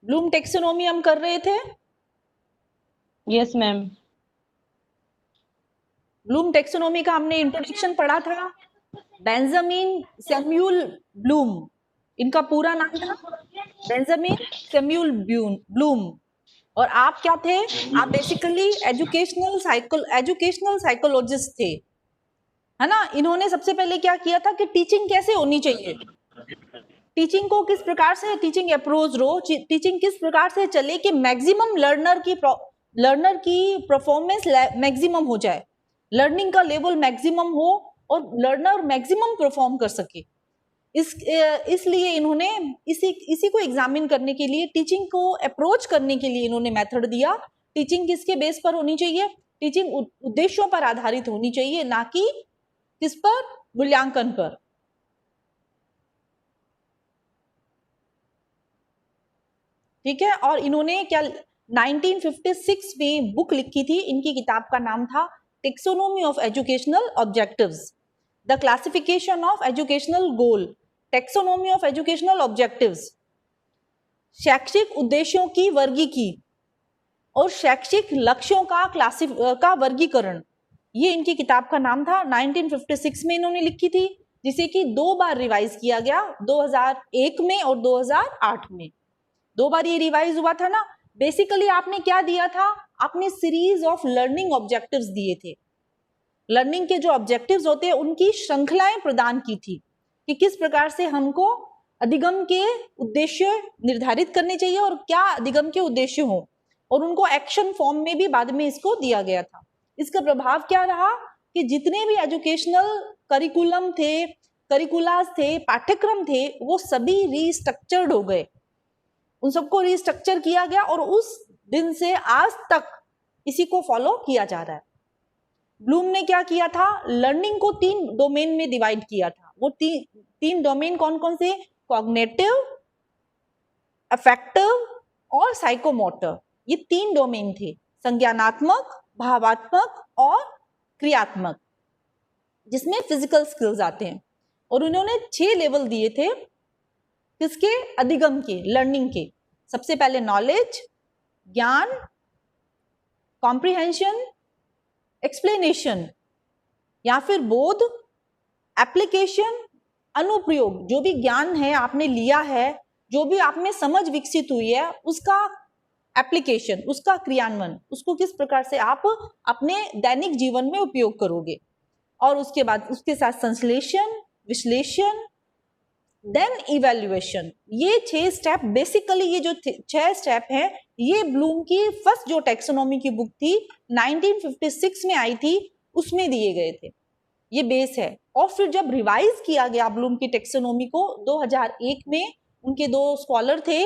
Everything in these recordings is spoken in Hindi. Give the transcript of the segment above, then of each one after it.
ब्लूम टेक्सोनोमी हम कर रहे थे। Yes ma'am. ब्लूम टेक्सोनोमी का हमने इंट्रोडक्शन पढ़ा था। बेंजामिन सैमुअल ब्लूम, इनका पूरा नाम था बेंजामिन सैमुअल ब्लूम। और आप क्या थे? आप बेसिकली एजुकेशनल साइकोलॉजिस्ट थे, है ना। इन्होंने सबसे पहले क्या किया था कि टीचिंग कैसे होनी चाहिए, टीचिंग को किस प्रकार से, टीचिंग अप्रोच रो, टीचिंग किस प्रकार से चले कि मैक्सिमम लर्नर की परफॉर्मेंस मैक्सिमम हो जाए, लर्निंग का लेवल मैक्सिमम हो और लर्नर मैक्सिमम परफॉर्म कर सके। इसलिए इन्होंने इसी को एग्जामिन करने के लिए, टीचिंग को अप्रोच करने के लिए इन्होंने मेथड दिया। टीचिंग किसके बेस पर होनी चाहिए? टीचिंग उद्देश्यों पर आधारित होनी चाहिए, ना कि किस पर? मूल्यांकन पर। ठीक है। और इन्होंने क्या 1956 में बुक लिखी थी, इनकी किताब का नाम था taxonomy of educational objectives, the classification of educational goal, taxonomy of educational objectives, शैक्षिक उद्देश्यों की वर्गीकी और शैक्षिक लक्ष्यों का वर्गीकरण, ये इनकी किताब का नाम था। 1956 में इन्होंने लिखी थी, जिसे कि 2 बार रिवाइज किया गया, 2001 में और 2008 में। 2 बार ये रिवाइज हुआ था ना। बेसिकली आपने क्या दिया था? आपने सीरीज ऑफ लर्निंग ऑब्जेक्टिव्स दिए थे। लर्निंग के जो ऑब्जेक्टिव्स होते हैं उनकी श्रृंखलाएं प्रदान की थी कि किस प्रकार से हमको अधिगम के उद्देश्य निर्धारित करने चाहिए और क्या अधिगम के उद्देश्य हो, और उनको एक्शन फॉर्म में भी बाद में इसको दिया गया था। इसका प्रभाव क्या रहा कि जितने भी एजुकेशनल करिकुलम थे, करिकुलास थे, पाठ्यक्रम थे, वो सभी रीस्ट्रक्चर्ड हो गए। उन सबको रीस्ट्रक्चर किया गया और उस दिन से आज तक इसी को फॉलो किया जा रहा है। ब्लूम ने क्या किया था? लर्निंग को 3 डोमेन में डिवाइड किया था। वो तीन डोमेन कौन कौन से? कॉग्निटिव, अफेक्टिव और साइकोमोटर। ये 3 डोमेन थे, संज्ञानात्मक, भावात्मक और क्रियात्मक, जिसमें फिजिकल स्किल्स आते हैं। और उन्होंने 6 लेवल दिए थे किसके? अधिगम के, लर्निंग के। सबसे पहले नॉलेज, ज्ञान, कॉम्प्रिहेंशन, एक्सप्लेनेशन या फिर बोध, एप्लीकेशन, अनुप्रयोग। जो भी ज्ञान है आपने लिया है, जो भी आप में समझ विकसित हुई है, उसका एप्लीकेशन, उसका क्रियान्वयन, उसको किस प्रकार से आप अपने दैनिक जीवन में उपयोग करोगे। और उसके बाद उसके साथ संश्लेषण, विश्लेषण, देन इवैल्यूएशन। ये 6 स्टेप, बेसिकली ये जो 6 स्टेप हैं, ये ब्लूम की फर्स्ट जो टेक्सोनॉमी की बुक थी 1956 में आई थी, उसमें दिए गए थे। ये बेस है। और फिर जब रिवाइज किया गया ब्लूम की टेक्सोनॉमी को 2001 में, उनके 2 स्कॉलर थे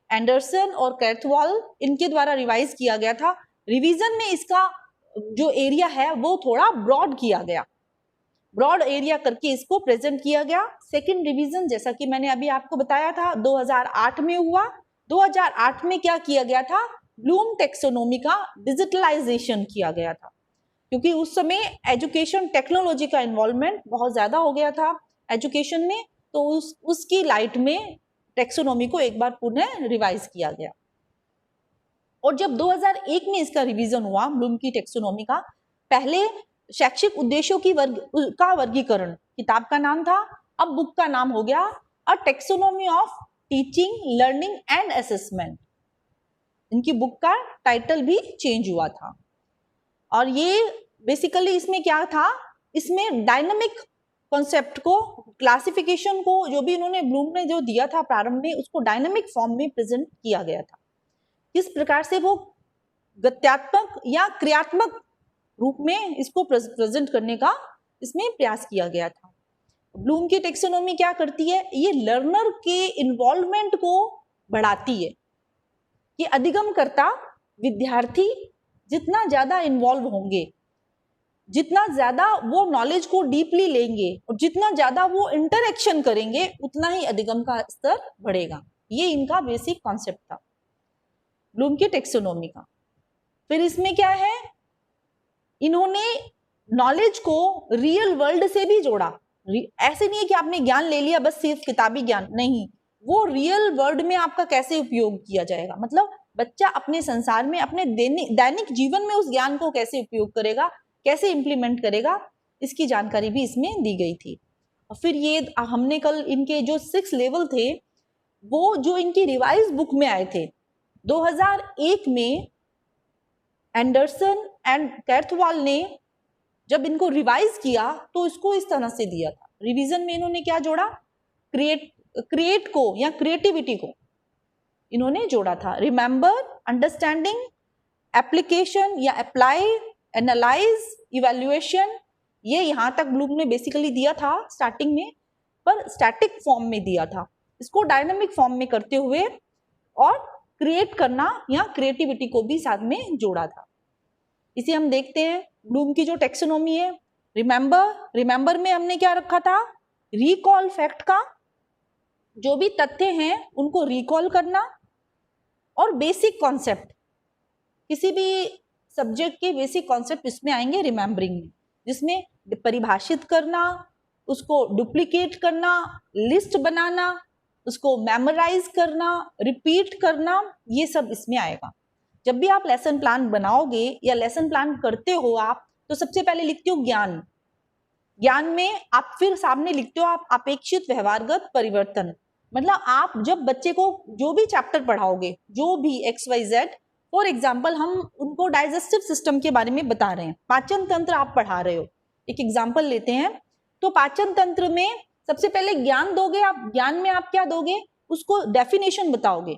एंडरसन और कैर्थवाल, इनके द्वारा रिवाइज किया गया था। रिवीजन में इसका जो एरिया है वो थोड़ा ब्रॉड किया गया, ब्रॉड एरिया करके इसको प्रेजेंट किया गया। सेकंड रिवीजन, जैसा कि मैंने अभी आपको बताया था, 2008 में हुआ। 2008 में क्या किया गया था? ब्लूम टेक्सोनोमी का डिजिटलाइजेशन किया गया था, क्योंकि उस समय एजुकेशन टेक्नोलॉजी का इन्वॉल्वमेंट बहुत ज्यादा हो गया था एजुकेशन में। तो उसकी लाइट में टेक्सोनोमी को एक बार पुनः रिवाइज किया गया। और जब 2001 में इसका रिवीजन हुआ ब्लूम की टेक्सोनोमी का, पहले शैक्षिक उद्देश्यों की वर्गीकरण, किताब का नाम था, अब बुक का नाम हो गया a taxonomy of teaching, learning and assessment. इनकी बुक का टाइटल भी चेंज हुआ था। और ये बेसिकली इसमें क्या था? इसमें डायनामिक कॉन्सेप्ट को, क्लासिफिकेशन को, जो भी इन्होंने ब्लूम ने जो दिया था प्रारंभ में, उसको डायनामिक फॉर्म में प्रेजेंट किया गया था। किस प्रकार से वो गत्यात्मक या क्रियात्मक रूप में इसको प्रेजेंट करने का इसमें प्रयास किया गया था। ब्लूम की टेक्सोनोमी क्या करती है? ये लर्नर के इन्वॉल्वमेंट को बढ़ाती है कि अधिगमकर्ता, विद्यार्थी जितना ज्यादा इन्वॉल्व होंगे, जितना ज्यादा वो नॉलेज को डीपली लेंगे और जितना ज्यादा वो इंटरेक्शन करेंगे, उतना ही अधिगम का स्तर बढ़ेगा। ये इनका बेसिक कॉन्सेप्ट था ब्लूम की टेक्सोनोमी का। फिर इसमें क्या है? इन्होंने नॉलेज को रियल वर्ल्ड से भी जोड़ा। ऐसे नहीं है कि आपने ज्ञान ले लिया बस सिर्फ किताबी ज्ञान, नहीं, वो रियल वर्ल्ड में आपका कैसे उपयोग किया जाएगा, मतलब बच्चा अपने संसार में, अपने दैनिक जीवन में उस ज्ञान को कैसे उपयोग करेगा, कैसे इंप्लीमेंट करेगा, इसकी जानकारी भी इसमें दी गई थी। और फिर ये हमने कल इनके जो 6 लेवल थे वो जो इनकी रिवाइज बुक में आए थे 2001 में, एंडरसन एंड कैर्थवाल ने जब इनको रिवाइज किया तो इसको इस तरह से दिया था। रिवीजन में इन्होंने क्या जोड़ा, क्रिएट को या क्रिएटिविटी को इन्होंने जोड़ा था। रिमेंबर, अंडरस्टैंडिंग, एप्लीकेशन या अप्लाई, एनालाइज, इवैल्यूएशन, ये यहां तक ब्लूम ने बेसिकली दिया था स्टार्टिंग में, पर स्टैटिक फॉर्म में दिया था। इसको डायनामिक फॉर्म में करते हुए और क्रिएट करना या क्रिएटिविटी को भी साथ में जोड़ा था। इसे हम देखते हैं ब्लूम की जो टेक्सोनॉमी है। रिमेंबर में हमने क्या रखा था, रिकॉल फैक्ट का, जो भी तथ्य हैं उनको रिकॉल करना, और बेसिक कॉन्सेप्ट, किसी भी सब्जेक्ट के बेसिक कॉन्सेप्ट इसमें आएंगे रिमेंबरिंग में, जिसमें परिभाषित करना, उसको डुप्लीकेट करना, लिस्ट बनाना, उसको मेमोराइज करना, रिपीट करना, ये सब इसमें आएगा। जब भी आप लेसन प्लान बनाओगे या लेसन प्लान करते हो आप, तो सबसे पहले लिखते हो ज्ञान। ज्ञान में आप फिर सामने लिखते हो आप अपेक्षित व्यवहारगत परिवर्तन, मतलब आप जब बच्चे को जो भी चैप्टर पढ़ाओगे, जो भी XYZ, फॉर एग्जाम्पल हम उनको डाइजेस्टिव सिस्टम के बारे में बता रहे हैं, पाचन तंत्र आप पढ़ा रहे हो, एक एग्जाम्पल लेते हैं, तो पाचन तंत्र में सबसे पहले ज्ञान दोगे आप। ज्ञान में आप क्या दोगे, उसको डेफिनेशन बताओगे,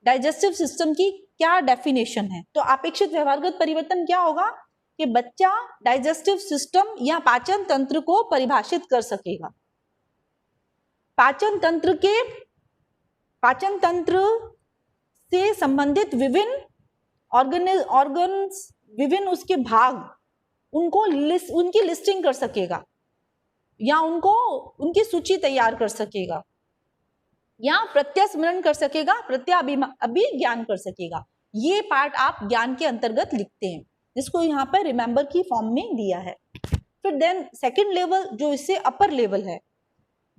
डाइजेस्टिव सिस्टम की क्या डेफिनेशन है। तो अपेक्षित व्यवहारगत परिवर्तन क्या होगा कि बच्चा डाइजेस्टिव सिस्टम या पाचन तंत्र को परिभाषित कर सकेगा। पाचन तंत्र से संबंधित विभिन्न ऑर्गन्स, विभिन्न उसके भाग, उनकी लिस्टिंग कर सकेगा, या उनकी सूची तैयार कर सकेगा, या प्रत्यास्मरण कर सकेगा, अभिज्ञान कर सकेगा। ये पार्ट आप ज्ञान के अंतर्गत लिखते हैं, जिसको यहाँ पर रिमेंबर की फॉर्म में दिया है। फिर देन सेकंड लेवल जो इससे अपर लेवल है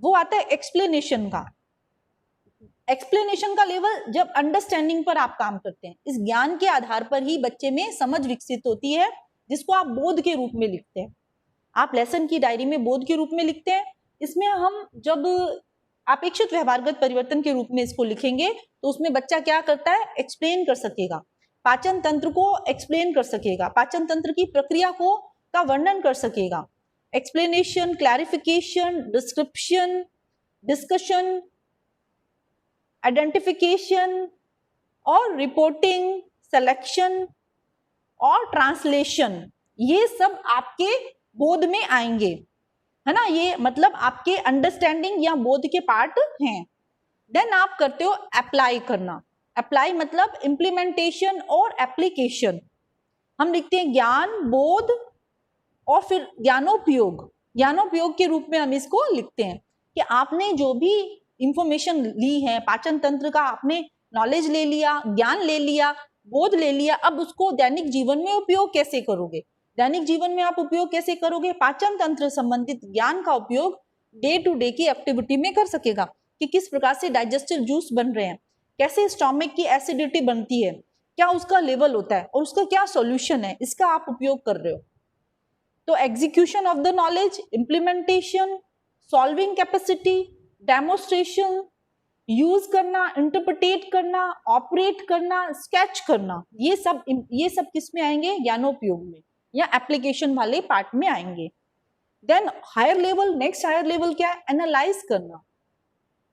वो आता है एक्सप्लेनेशन का। एक्सप्लेनेशन का लेवल जब अंडरस्टैंडिंग पर आप काम करते हैं, इस ज्ञान के आधार पर ही बच्चे में समझ विकसित होती है, जिसको आप बोध के रूप में लिखते हैं। आप लेसन की डायरी में बोध के रूप में लिखते हैं। इसमें हम जब अपेक्षित व्यवहारगत परिवर्तन के रूप में इसको लिखेंगे तो उसमें बच्चा क्या करता है, एक्सप्लेन कर सकेगा, पाचन तंत्र को एक्सप्लेन कर सकेगा, पाचन तंत्र की प्रक्रिया का वर्णन कर सकेगा। Explanation, clarification, description, discussion, identification और रिपोर्टिंग, सिलेक्शन और ट्रांसलेशन, ये सब आपके बोध में आएंगे, है ना। ये मतलब आपके अंडरस्टैंडिंग या बोध के पार्ट हैं। देन आप करते हो अप्लाई करना। अप्लाई मतलब इम्प्लीमेंटेशन और एप्लीकेशन। हम लिखते हैं ज्ञान, बोध और फिर ज्ञानोपयोग। ज्ञानोपयोग के रूप में हम इसको लिखते हैं कि आपने जो भी इंफॉर्मेशन ली है, पाचन तंत्र का आपने नॉलेज ले लिया, ज्ञान ले लिया, बोध ले लिया, अब उसको दैनिक जीवन में उपयोग कैसे करोगे। दैनिक जीवन में आप उपयोग कैसे करोगे, पाचन तंत्र संबंधित ज्ञान का उपयोग डे टू डे की एक्टिविटी में कर सकेगा, कि किस प्रकार से डाइजेस्टिव जूस बन रहे हैं, कैसे स्टोमक की एसिडिटी बनती है, क्या उसका लेवल होता है और उसका क्या सॉल्यूशन है, इसका आप उपयोग कर रहे हो। तो execution of the knowledge, implementation, solving capacity, demonstration, use करना, इंटरप्रिटेट करना, ऑपरेट करना, स्केच करना, ये सब किस में आएंगे, ज्ञानोपयोग में या एप्लीकेशन वाले पार्ट में आएंगे। Then higher level, next higher level क्या है, एनालाइज करना।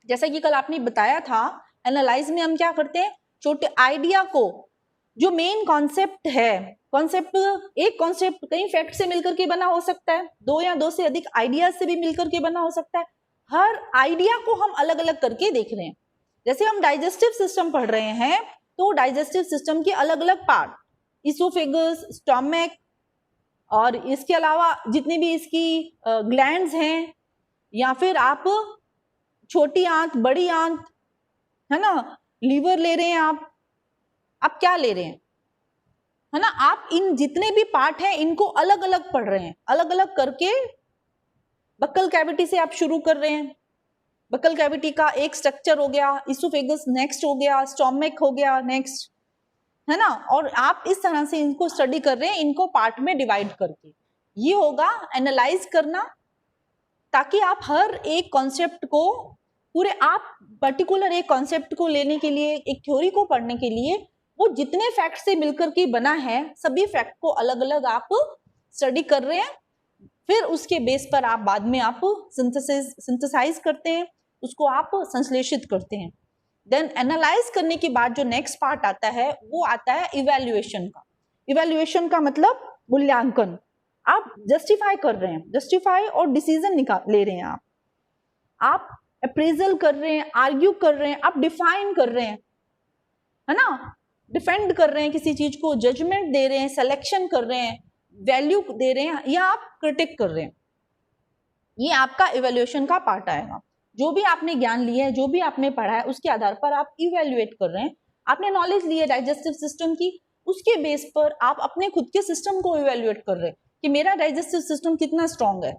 जैसा कि कल आपने बताया था, एनालाइज में हम क्या करते हैं, छोटे आइडिया को, जो मेन कॉन्सेप्ट है, एक कॉन्सेप्ट कई फैक्ट से मिलकर के बना हो सकता है, 2 या 2 से अधिक आइडिया से भी मिलकर के बना हो सकता है। हर आइडिया को हम अलग अलग करके देख रहे हैं। जैसे हम डाइजेस्टिव सिस्टम पढ़ रहे हैं, तो डाइजेस्टिव सिस्टम के अलग अलग पार्ट, इसोफेगस, स्टोमक, और इसके अलावा जितने भी इसकी ग्लैंड्स हैं, या फिर आप छोटी आंत, बड़ी आंत, है ना, लीवर ले रहे हैं आप क्या ले रहे हैं, है ना। आप इन जितने भी पार्ट हैं इनको अलग अलग पढ़ रहे हैं, अलग अलग करके बक्कल कैविटी से आप शुरू कर रहे हैं, बकल कैविटी का एक स्ट्रक्चर हो गया, इसोफेगस नेक्स्ट हो गया, स्टोमक हो गया नेक्स्ट, है ना। और आप इस तरह से इनको स्टडी कर रहे हैं, इनको पार्ट में डिवाइड करके। ये होगा एनालाइज करना, ताकि आप हर एक कॉन्सेप्ट को पूरे, आप पर्टिकुलर एक कॉन्सेप्ट को लेने के लिए, एक थ्योरी को पढ़ने के लिए, वो जितने फैक्ट से मिलकर के बना है, सभी फैक्ट को अलग अलग आप स्टडी कर रहे हैं। फिर उसके बेस पर आप बाद में आप सिंथेसाइज करते हैं, उसको आप संश्लेषित करते हैं। देन एनालाइज करने के बाद जो नेक्स्ट पार्ट आता है वो आता है इवैल्यूएशन का। इवैल्यूएशन का मतलब मूल्यांकन। आप जस्टिफाई कर रहे हैं, जस्टिफाई और डिसीजन निकाल ले रहे हैं, आप अप्रेजल कर रहे हैं, आर्ग्यू कर रहे हैं, आप डिफाइन कर रहे हैं, है ना, डिफेंड कर रहे हैं किसी चीज को, जजमेंट दे रहे हैं, सिलेक्शन कर रहे हैं, वैल्यू दे रहे हैं, या आप क्रिटिक कर रहे हैं। ये आपका इवैल्यूएशन का पार्ट आएगा। जो भी आपने ज्ञान लिया है, जो भी आपने पढ़ा है, उसके आधार पर आप इवैल्यूएट कर रहे हैं। आपने नॉलेज ली है डाइजेस्टिव सिस्टम की, उसके बेस पर आप अपने खुद के सिस्टम को इवैल्यूएट कर रहे हैं कि मेरा डाइजेस्टिव सिस्टम कितना स्ट्रांग है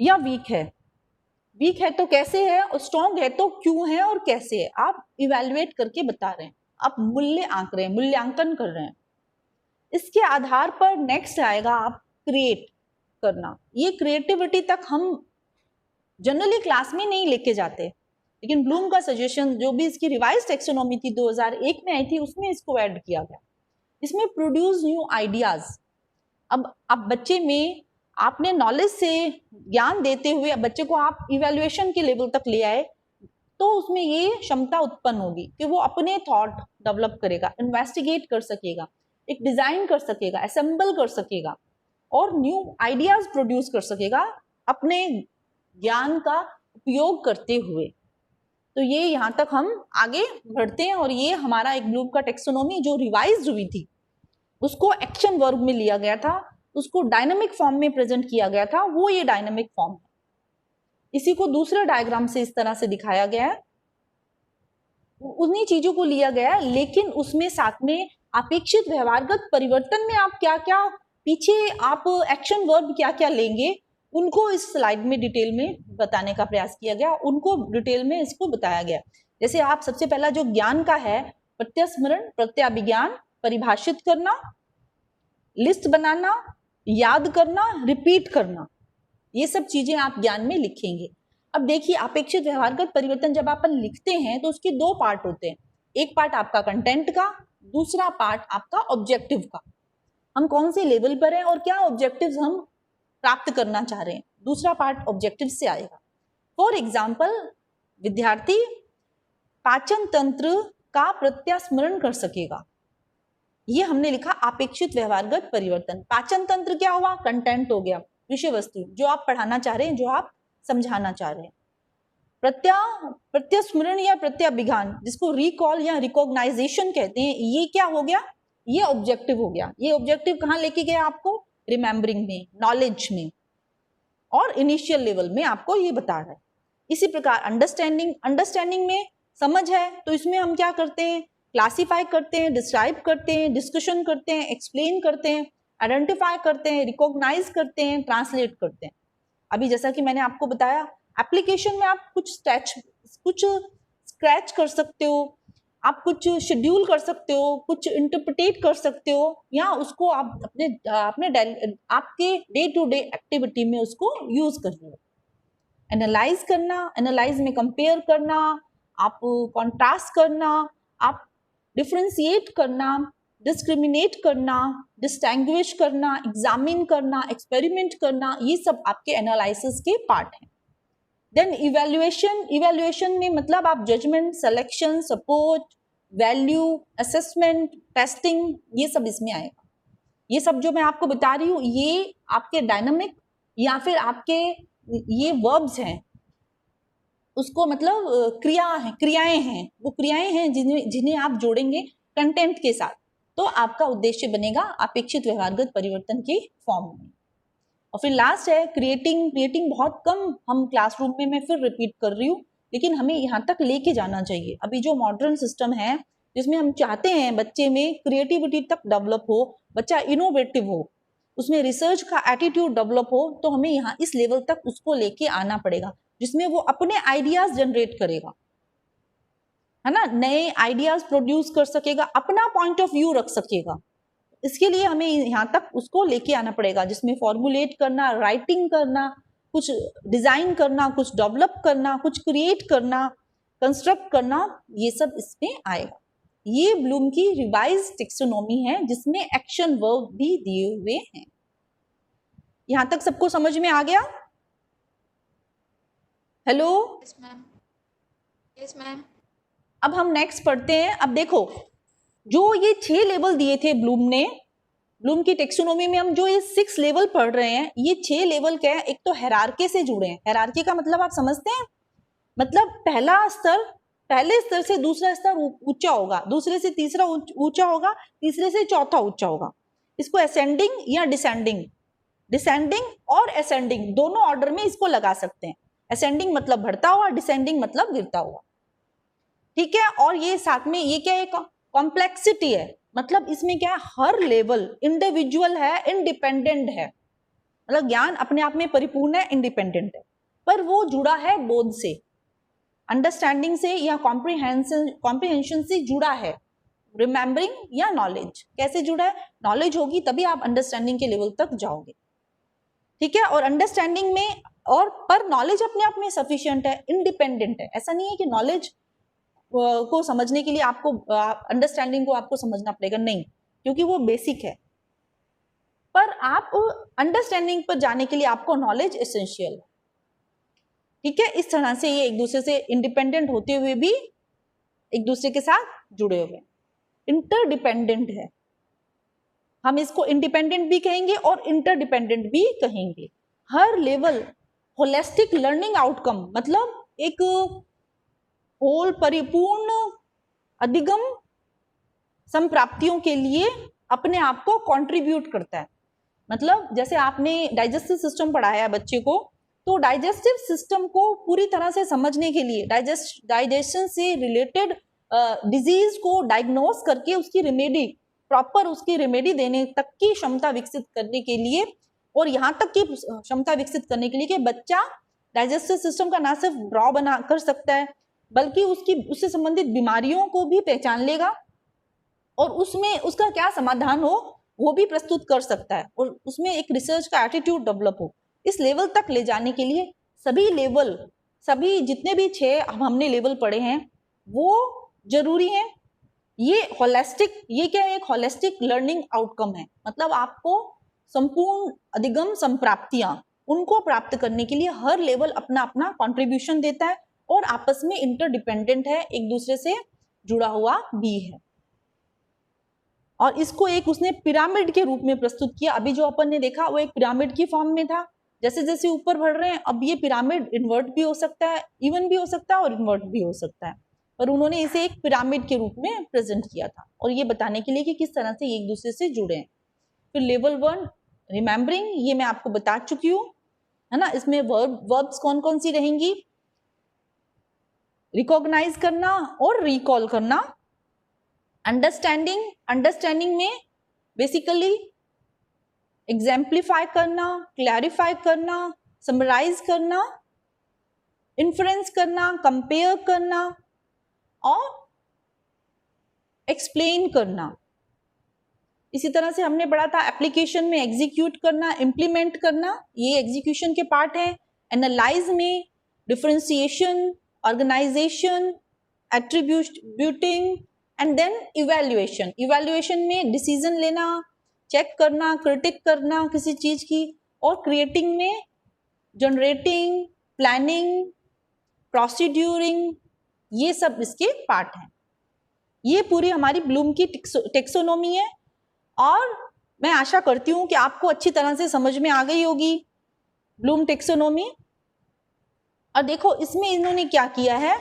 या वीक है। वीक है तो कैसे है, और स्ट्रांग है तो क्यों है और कैसे है, आप इवैल्यूएट करके बता रहे हैं, आप मूल्य आंक रहे हैं, मूल्यांकन कर रहे हैं। इसके आधार पर नेक्स्ट आएगा आप क्रिएट करना। ये क्रिएटिविटी तक हम जनरली क्लास में नहीं लेके जाते, लेकिन ब्लूम का सजेशन, जो भी इसकी रिवाइज टेक्सोनॉमी थी 2001 में आई थी, उसमें इसको ऐड किया गया। इसमें प्रोड्यूस न्यू आइडियाज। अब आप बच्चे में, आपने नॉलेज से ज्ञान देते हुए बच्चे को आप इवैल्यूएशन के लेवल तक ले आए, तो उसमें ये क्षमता उत्पन्न होगी कि वो अपने थॉट डेवलप करेगा, इन्वेस्टिगेट कर सकेगा, एक डिजाइन कर सकेगा, असेंबल कर सकेगा और न्यू आइडियाज प्रोड्यूस कर सकेगा अपने ज्ञान का उपयोग करते हुए। तो ये यहाँ तक हम आगे बढ़ते हैं, और ये हमारा एक ब्लूम का टेक्सोनॉमी जो रिवाइज हुई थी, उसको एक्शन वर्ब में लिया गया था, उसको डायनामिक फॉर्म में प्रेजेंट किया गया था, वो ये डायनामिक फॉर्म है। इसी को दूसरे डायग्राम से इस तरह से दिखाया गया है, उन्हीं चीजों को लिया गया है, लेकिन उसमें साथ में अपेक्षित व्यवहारगत परिवर्तन में आप क्या क्या पीछे आप एक्शन वर्ब क्या क्या लेंगे, उनको इस स्लाइड में डिटेल में बताने का प्रयास किया गया, उनको डिटेल में इसको बताया गया। जैसे आप सबसे पहला जो ज्ञान का है, प्रत्यस्मरण, प्रत्याभिज्ञान, परिभाषित करना, लिस्ट बनाना, याद करना, रिपीट करना, ये सब चीजें आप ज्ञान में लिखेंगे। अब देखिए, अपेक्षित व्यवहारगत परिवर्तन जब आप लिखते हैं तो उसके दो पार्ट होते हैं। एक पार्ट आपका कंटेंट का, दूसरा पार्ट आपका ऑब्जेक्टिव का। हम कौन से लेवल पर हैं और क्या ऑब्जेक्टिव्स हम प्राप्त करना चाह रहे हैं, दूसरा पार्ट ऑब्जेक्टिव से आएगा। फॉर एग्जाम्पल, विद्यार्थी पाचन तंत्र का प्रत्यास्मरण कर सकेगा, ये हमने लिखा अपेक्षित व्यवहारगत परिवर्तन। पाचन तंत्र क्या हुआ, कंटेंट हो गया, विषय वस्तु जो आप पढ़ाना चाह रहे हैं, जो आप समझाना चाह रहे हैं। प्रत्यास्मरण या प्रत्याभिज्ञान, जिसको रिकॉल या रिकॉग्नाइजेशन कहते हैं, ये क्या हो गया, ये ऑब्जेक्टिव हो गया। ये ऑब्जेक्टिव कहाँ लेके गया आपको, रिमेम्बरिंग में, नॉलेज में और इनिशियल लेवल में आपको ये बता रहा है। इसी प्रकार अंडरस्टैंडिंग, अंडरस्टैंडिंग में समझ है, तो इसमें हम क्या करते हैं, क्लासीफाई करते हैं, डिस्क्राइब करते हैं, डिस्कशन करते हैं, एक्सप्लेन करते हैं, आइडेंटिफाई करते हैं, रिकॉग्नाइज करते हैं, ट्रांसलेट करते हैं। अभी जैसा कि मैंने आपको बताया, एप्लीकेशन में आप कुछ स्क्रैच कर सकते हो, आप कुछ शेड्यूल कर सकते हो, कुछ इंटरप्रिटेट कर सकते हो, या उसको आप अपने आपके डे टू डे एक्टिविटी में उसको यूज कर रहे हो। एनालाइज करना, एनालाइज में कंपेयर करना, आप कॉन्ट्रास्ट करना, आप डिफरेंशिएट करना, डिस्क्रिमिनेट करना, डिस्टिंग्विश करना, एग्जामिन करना, एक्सपेरिमेंट करना, ये सब आपके एनालिसिस के पार्ट हैं। देन इवैल्यूएशन, इवैल्यूएशन में मतलब आप judgement, selection, support, value, assessment, testing, ये सब इसमें आएगा। ये सब जो मैं आपको बता रही हूँ, ये आपके डायनामिक या फिर आपके ये वर्ब्स हैं, उसको मतलब क्रियाएं हैं, वो क्रियाएं हैं जिन्हें आप जोड़ेंगे कंटेंट के साथ, तो आपका उद्देश्य बनेगा अपेक्षित व्यवहारगत परिवर्तन के फॉर्म में। और फिर लास्ट है क्रिएटिंग। क्रिएटिंग बहुत कम हम क्लासरूम में, मैं फिर रिपीट कर रही हूँ, लेकिन हमें यहाँ तक लेके जाना चाहिए। अभी जो मॉडर्न सिस्टम है, जिसमें हम चाहते हैं बच्चे में क्रिएटिविटी तक डेवलप हो, बच्चा इनोवेटिव हो, उसमें रिसर्च का एटीट्यूड डेवलप हो, तो हमें यहाँ इस लेवल तक उसको लेके आना पड़ेगा। जिसमें वो अपने आइडियाज जनरेट करेगा, है ना, नए आइडियाज प्रोड्यूस कर सकेगा, अपना पॉइंट ऑफ व्यू रख सकेगा। इसके लिए हमें यहाँ तक उसको लेके आना पड़ेगा, जिसमें फॉर्मुलेट करना, राइटिंग करना, कुछ डिजाइन करना, कुछ डेवलप करना, कुछ क्रिएट करना, कंस्ट्रक्ट करना, ये सब इसमें आएगा। ये ब्लूम की रिवाइज टेक्सोनॉमी है जिसमें एक्शन वर्ब भी दिए हुए हैं। यहां तक सबको समझ में आ गया? Hello? Yes ma'am. Yes ma'am. अब हम नेक्स्ट पढ़ते हैं। अब देखो, जो ये 6 लेवल दिए थे ब्लूम ने, ब्लूम की टेक्सोनॉमी में हम जो ये 6 लेवल पढ़ रहे हैं, ये 6 लेवल क्या है? एक तो हायरार्की से जुड़े हैं। हायरार्की का मतलब आप समझते हैं? मतलब पहले स्तर से दूसरा स्तर ऊंचा होगा, दूसरे से तीसरा ऊंचा होगा, तीसरे से चौथा ऊंचा होगा। इसको असेंडिंग या डिसेंडिंग और असेंडिंग दोनों ऑर्डर में इसको लगा सकते हैं। असेंडिंग मतलब बढ़ता हुआ, डिसेंडिंग मतलब गिरता हुआ, ठीक है। और ये साथ में ये क्या है? कॉम्प्लेक्सिटी है, मतलब इसमें क्या है? हर लेवल इंडिविजुअल है, इंडिपेंडेंट है, मतलब ज्ञान अपने आप में परिपूर्ण है, इंडिपेंडेंट है, पर वो जुड़ा है बोध से, अंडरस्टैंडिंग से या कॉम्प्रिहेंशन से जुड़ा है। रिमेम्बरिंग या नॉलेज कैसे जुड़ा है? नॉलेज होगी तभी आप अंडरस्टैंडिंग के लेवल तक जाओगे, ठीक है। और अंडरस्टैंडिंग में और पर नॉलेज अपने आप में सफिशिएंट है, इंडिपेंडेंट है। ऐसा नहीं है कि नॉलेज को समझने के लिए आपको अंडरस्टैंडिंग को आपको समझना पड़ेगा, नहीं, क्योंकि वो बेसिक है। पर आप अंडरस्टैंडिंग पर जाने के लिए आपको नॉलेज एसेंशियल है, ठीक है। इस तरह से ये एक दूसरे से इंडिपेंडेंट होते हुए भी एक दूसरे के साथ जुड़े हुए, इंटरडिपेंडेंट है। हम इसको इंडिपेंडेंट भी कहेंगे और इंटरडिपेंडेंट भी कहेंगे। हर लेवल होलिस्टिक लर्निंग आउटकम, मतलब एक होल परिपूर्ण अधिगम संप्राप्तियों के लिए अपने आप को कंट्रीब्यूट करता है। मतलब जैसे आपने डाइजेस्टिव सिस्टम पढ़ाया बच्चे को, तो डाइजेस्टिव सिस्टम को पूरी तरह से समझने के लिए, डाइजेशन से रिलेटेड डिजीज को डायग्नोस करके उसकी रेमेडी, प्रॉपर उसकी रेमेडी देने तक की क्षमता विकसित करने के लिए, और यहाँ तक की क्षमता विकसित करने के लिए कि बच्चा डाइजेस्टिव सिस्टम का ना सिर्फ ड्रॉ बना कर सकता है, बल्कि उससे संबंधित बीमारियों को भी पहचान लेगा और उसमें उसका क्या समाधान हो वो भी प्रस्तुत कर सकता है, और उसमें एक रिसर्च का एटीट्यूड डेवलप हो। इस लेवल तक ले जाने के लिए सभी जितने भी 6 हमने लेवल पढ़े हैं वो जरूरी है। ये होलिस्टिक, ये क्या है? एक होलिस्टिक लर्निंग आउटकम है, मतलब आपको संपूर्ण अधिगम संप्राप्तियां, उनको प्राप्त करने के लिए हर लेवल अपना अपना कंट्रीब्यूशन देता है और आपस में इंटरडिपेंडेंट है, एक दूसरे से जुड़ा हुआ भी है। और इसको एक उसने पिरामिड के रूप में प्रस्तुत किया। अभी जो अपन ने देखा वो एक पिरामिड की फॉर्म में था, जैसे जैसे ऊपर बढ़ रहे हैं अब ये पिरामिड इन्वर्ट भी हो सकता है, इवन भी हो सकता है और इन्वर्ट भी हो सकता है, पर उन्होंने इसे एक पिरामिड के रूप में प्रेजेंट किया था, और ये बताने के लिए कि किस तरह से एक दूसरे से जुड़े हैं। फिर लेवल 1 रिमेम्बरिंग, ये मैं आपको बता चुकी हूँ, है ना। इसमें वर्ब्स कौन कौन सी रहेंगी? रिकॉग्नाइज करना और रिकॉल करना। अंडरस्टैंडिंग में बेसिकली एग्जाम्प्लीफाई करना, क्लैरिफाई करना, समराइज करना, इन्फ्रेंस करना, कंपेयर करना और एक्सप्लेन करना। इसी तरह से हमने पढ़ा था एप्लीकेशन में एग्जीक्यूट करना, इम्प्लीमेंट करना, ये एग्जीक्यूशन के पार्ट है। एनालाइज में differentiation, organisation, attributing and then evaluation में डिसीजन लेना, चेक करना, क्रिटिक करना किसी चीज की, और क्रिएटिंग में जनरेटिंग, प्लानिंग, प्रोसीड्यूरिंग, ये सब इसके पार्ट हैं। ये पूरी हमारी ब्लूम की टेक्सोनोमी है, और मैं आशा करती हूं कि आपको अच्छी तरह से समझ में आ गई होगी ब्लूम टेक्सोनोमी। और देखो इसमें इन्होंने क्या किया है,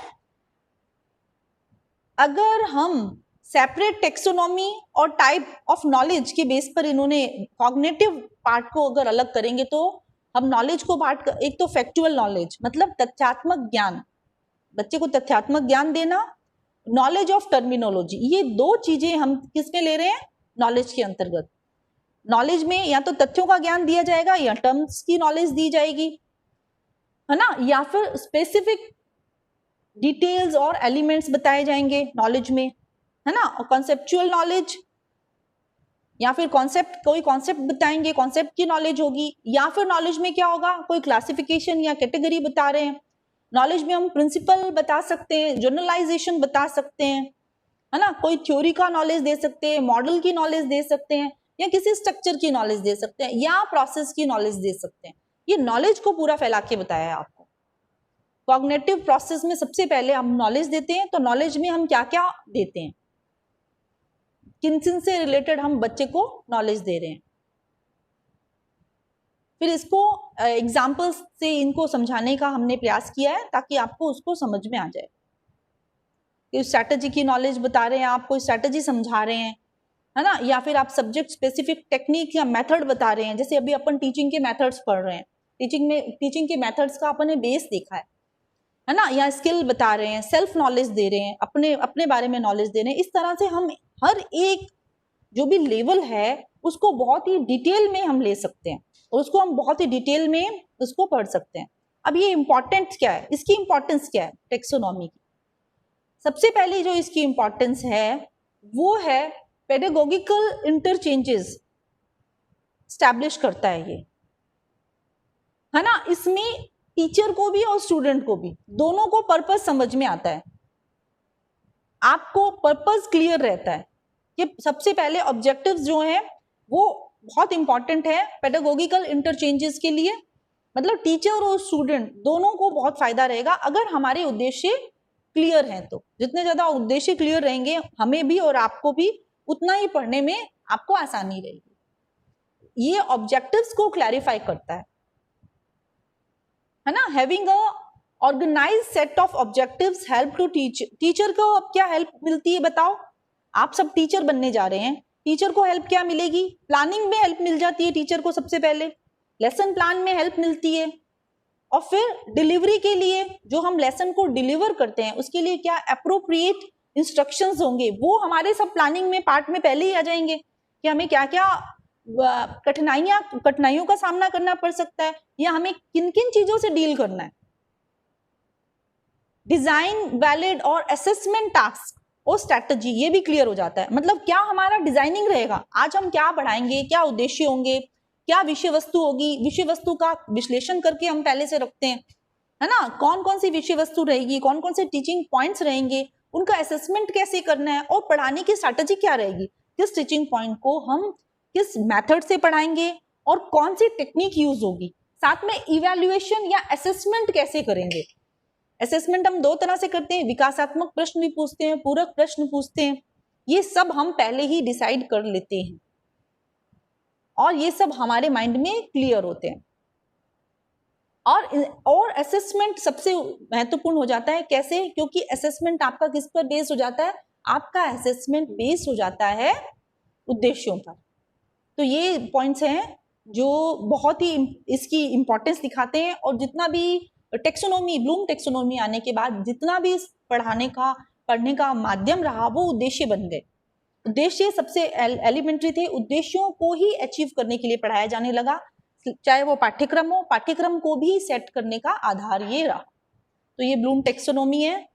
अगर हम सेपरेट टेक्सोनॉमी और टाइप ऑफ नॉलेज के बेस पर इन्होंने कॉग्निटिव पार्ट को अगर अलग करेंगे, तो हम नॉलेज को बांट कर, एक तो फैक्चुअल नॉलेज मतलब तथ्यात्मक ज्ञान, बच्चे को तथ्यात्मक ज्ञान देना, नॉलेज ऑफ टर्मिनोलॉजी, ये 2 चीजें हम किसमें ले रहे हैं? नॉलेज के अंतर्गत। नॉलेज में या तो तथ्यों का ज्ञान दिया जाएगा या टर्म्स की नॉलेज दी जाएगी, है ना, या फिर स्पेसिफिक डिटेल्स और एलिमेंट्स बताए जाएंगे नॉलेज में, है ना, और कॉन्सेप्चुअल नॉलेज, या फिर कॉन्सेप्ट, कोई कॉन्सेप्ट बताएंगे, कॉन्सेप्ट की नॉलेज होगी, या फिर नॉलेज में क्या होगा, कोई क्लासिफिकेशन या कैटेगरी बता रहे हैं। नॉलेज में हम प्रिंसिपल बता सकते हैं, जनरलाइजेशन बता सकते हैं, है ना, कोई थ्योरी का नॉलेज दे सकते हैं, मॉडल की नॉलेज दे सकते हैं, या किसी स्ट्रक्चर की नॉलेज दे सकते हैं, या प्रोसेस की नॉलेज दे सकते हैं। ये नॉलेज को पूरा फैला के बताया है आपको। कॉग्निटिव प्रोसेस में सबसे पहले हम नॉलेज देते हैं, तो नॉलेज में हम क्या क्या देते हैं, किन किन से रिलेटेड हम बच्चे को नॉलेज दे रहे हैं, फिर इसको एग्जाम्पल्स से इनको समझाने का हमने प्रयास किया है ताकि आपको उसको समझ में आ जाए। कि स्ट्रैटेजी की नॉलेज बता रहे हैं, आप कोई स्ट्रैटेजी समझा रहे हैं, है ना, या फिर आप सब्जेक्ट स्पेसिफिक टेक्निक या मेथड बता रहे हैं। जैसे अभी अपन टीचिंग के मेथड्स पढ़ रहे हैं, टीचिंग के मेथड्स का अपन ने बेस देखा है ना, या स्किल बता रहे हैं, सेल्फ नॉलेज दे रहे हैं, अपने अपने बारे में नॉलेज दे रहे हैं। इस तरह से हम हर एक जो भी लेवल है उसको बहुत ही डिटेल में हम ले सकते हैं, और उसको हम बहुत ही डिटेल में उसको पढ़ सकते हैं। अब ये इंपॉर्टेंट क्या है, इसकी इंपॉर्टेंस क्या है टेक्सोनॉमी की? सबसे पहले जो इसकी इंपॉर्टेंस है वो है पेडागोगिकल इंटरचेंजेस स्टैब्लिश करता है ये, है ना। इसमें टीचर को भी और स्टूडेंट को भी दोनों को पर्पस समझ में आता है, आपको पर्पस क्लियर रहता है कि सबसे पहले ऑब्जेक्टिव्स जो हैं वो बहुत इंपॉर्टेंट है पेडागोगिकल इंटरचेंजेस के लिए। मतलब टीचर और स्टूडेंट दोनों को बहुत फायदा रहेगा अगर हमारे उद्देश्य क्लियर हैं। तो जितने ज्यादा उद्देश्य क्लियर रहेंगे हमें भी और आपको भी उतना ही पढ़ने में आपको आसानी रहेगी। ये ऑब्जेक्टिव्स को क्लैरिफाई करता है ना। Having a organise set of objectives help to teacher को अब क्या हेल्प मिलती है बताओ? आप सब टीचर बनने जा रहे हैं, टीचर को हेल्प क्या मिलेगी? प्लानिंग में हेल्प मिल जाती है टीचर को, सबसे पहले लेसन प्लान में हेल्प मिलती है, और फिर डिलीवरी के लिए जो हम लेसन को डिलीवर करते हैं उसके लिए क्या अप्रोप्रिएट इंस्ट्रक्शंस होंगे, वो हमारे सब प्लानिंग में पार्ट में पहले ही आ जाएंगे कि हमें क्या क्या कठिनाइयों का सामना करना पड़ सकता है या हमें किन किन चीजों से डील करना है। डिजाइन वैलिड और असेसमेंट टास्क और स्ट्रैटेजी, ये भी क्लियर हो जाता है। मतलब क्या हमारा डिजाइनिंग रहेगा, आज हम क्या पढ़ाएंगे, क्या उद्देश्य होंगे, क्या विषय वस्तु होगी, विषय वस्तु का विश्लेषण करके हम पहले से रखते हैं, है ना। कौन कौन सी विषय वस्तु रहेगी, कौन कौन से टीचिंग पॉइंट्स रहेंगे, उनका असेसमेंट कैसे करना है, और पढ़ाने की स्ट्रैटेजी क्या रहेगी, किस टीचिंग पॉइंट को हम किस मेथड से पढ़ाएंगे और कौन सी टेक्निक यूज होगी। साथ में इवैल्यूएशन या असेसमेंट कैसे करेंगे। असेसमेंट हम दो तरह से करते हैं, विकासात्मक प्रश्न भी पूछते हैं, पूरक प्रश्न पूछते हैं। ये सब हम पहले ही डिसाइड कर लेते हैं और ये सब हमारे माइंड में क्लियर होते हैं। और असेसमेंट सबसे महत्वपूर्ण हो जाता है। कैसे? क्योंकि असेसमेंट आपका किस पर बेस हो जाता है? आपका असेसमेंट बेस हो जाता है उद्देश्यों पर। तो ये पॉइंट्स हैं जो बहुत ही इसकी इंपॉर्टेंस दिखाते हैं। और जितना भी टेक्सोनॉमी, ब्लूम टेक्सोनॉमी आने के बाद जितना भी पढ़ने का माध्यम रहा वो उद्देश्य बन गए। उद्देश्य सबसे एलिमेंट्री थे, उद्देश्यों को ही अचीव करने के लिए पढ़ाया जाने लगा, चाहे वो पाठ्यक्रम हो। पाठ्यक्रम को भी सेट करने का आधार ये रहा। तो ये ब्लूम टेक्सोनॉमी है।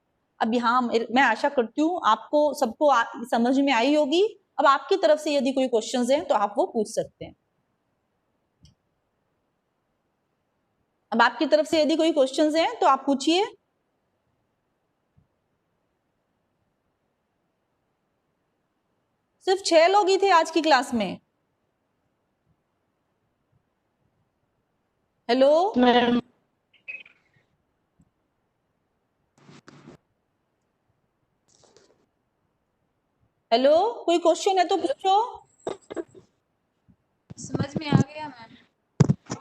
अब यहाँ मैं आशा करती हूँ आपको सबको समझ में आई होगी। अब आपकी तरफ से यदि कोई क्वेश्चंस हैं तो आप वो पूछ सकते हैं। अब आपकी तरफ से यदि कोई क्वेश्चंस हैं तो आप पूछिए। सिर्फ 6 लोग ही थे आज की क्लास में। Hello ma'am. हेलो, कोई क्वेश्चन है तो पूछो। समझ में आ गया मैम।